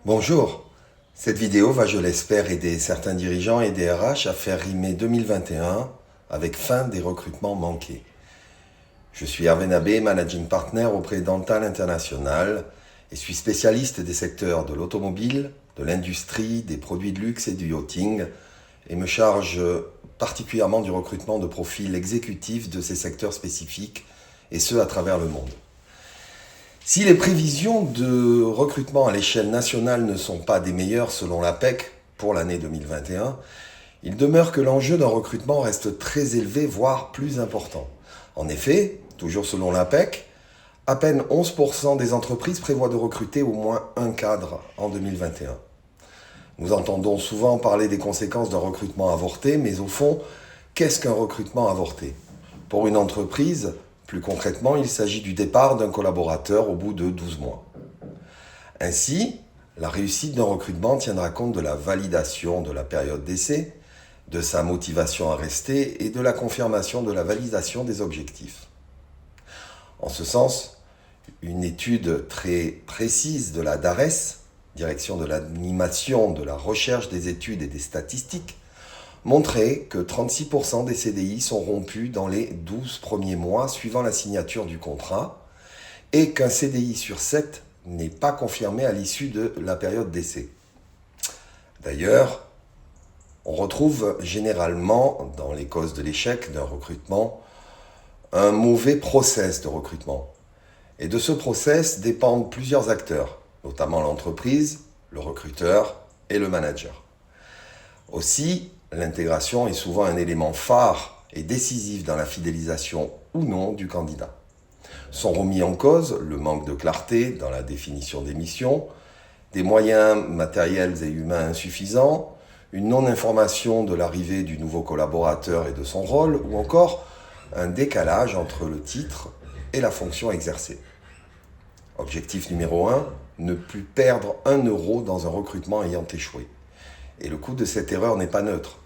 Bonjour, cette vidéo va, je l'espère, aider certains dirigeants et des RH à faire rimer 2021 avec fin des recrutements manqués. Je suis Hervé Nabé, Managing Partner auprès d'Antal International et suis spécialiste des secteurs de l'automobile, de l'industrie, des produits de luxe et du yachting et me charge particulièrement du recrutement de profils exécutifs de ces secteurs spécifiques et ce à travers le monde. Si les prévisions de recrutement à l'échelle nationale ne sont pas des meilleures selon l'APEC pour l'année 2021, il demeure que l'enjeu d'un recrutement reste très élevé, voire plus important. En effet, toujours selon l'APEC, à peine 11% des entreprises prévoient de recruter au moins un cadre en 2021. Nous entendons souvent parler des conséquences d'un recrutement avorté, mais au fond, qu'est-ce qu'un recrutement avorté ? Pour une entreprise, plus concrètement, il s'agit du départ d'un collaborateur au bout de 12 mois. Ainsi, la réussite d'un recrutement tiendra compte de la validation de la période d'essai, de sa motivation à rester et de la confirmation de la validation des objectifs. En ce sens, une étude très précise de la DARES, Direction de l'animation, de la recherche des études et des statistiques, montrait que 36% des CDI sont rompus dans les 12 premiers mois suivant la signature du contrat et qu'un CDI sur 7 n'est pas confirmé à l'issue de la période d'essai. D'ailleurs, on retrouve généralement dans les causes de l'échec d'un recrutement un mauvais process de recrutement. Et de ce process dépendent plusieurs acteurs, notamment l'entreprise, le recruteur et le manager. Aussi, l'intégration est souvent un élément phare et décisif dans la fidélisation ou non du candidat. Sont remis en cause le manque de clarté dans la définition des missions, des moyens matériels et humains insuffisants, une non-information de l'arrivée du nouveau collaborateur et de son rôle, ou encore un décalage entre le titre et la fonction exercée. Objectif numéro 1, ne plus perdre 1 euro dans un recrutement ayant échoué. Et le coût de cette erreur n'est pas neutre.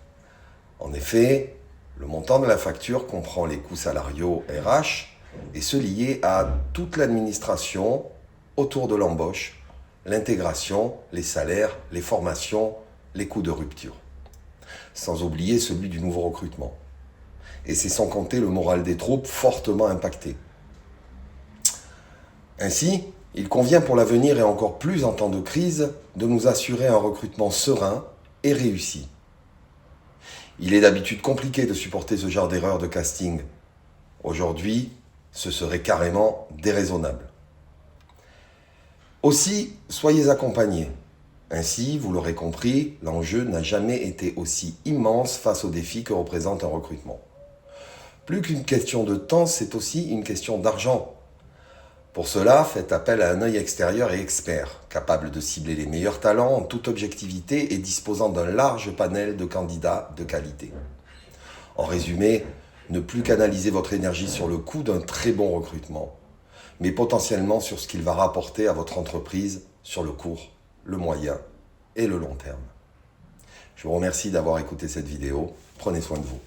En effet, le montant de la facture comprend les coûts salariaux RH et ceux liés à toute l'administration autour de l'embauche, l'intégration, les salaires, les formations, les coûts de rupture. Sans oublier celui du nouveau recrutement. Et c'est sans compter le moral des troupes fortement impacté. Ainsi, il convient pour l'avenir et encore plus en temps de crise de nous assurer un recrutement serein et réussi. Il est d'habitude compliqué de supporter ce genre d'erreur de casting. Aujourd'hui, ce serait carrément déraisonnable. Aussi, soyez accompagnés. Ainsi, vous l'aurez compris, l'enjeu n'a jamais été aussi immense face aux défis que représente un recrutement. Plus qu'une question de temps, c'est aussi une question d'argent. Pour cela, faites appel à un œil extérieur et expert, capable de cibler les meilleurs talents en toute objectivité et disposant d'un large panel de candidats de qualité. En résumé, ne plus canaliser votre énergie sur le coût d'un très bon recrutement, mais potentiellement sur ce qu'il va rapporter à votre entreprise sur le court, le moyen et le long terme. Je vous remercie d'avoir écouté cette vidéo. Prenez soin de vous.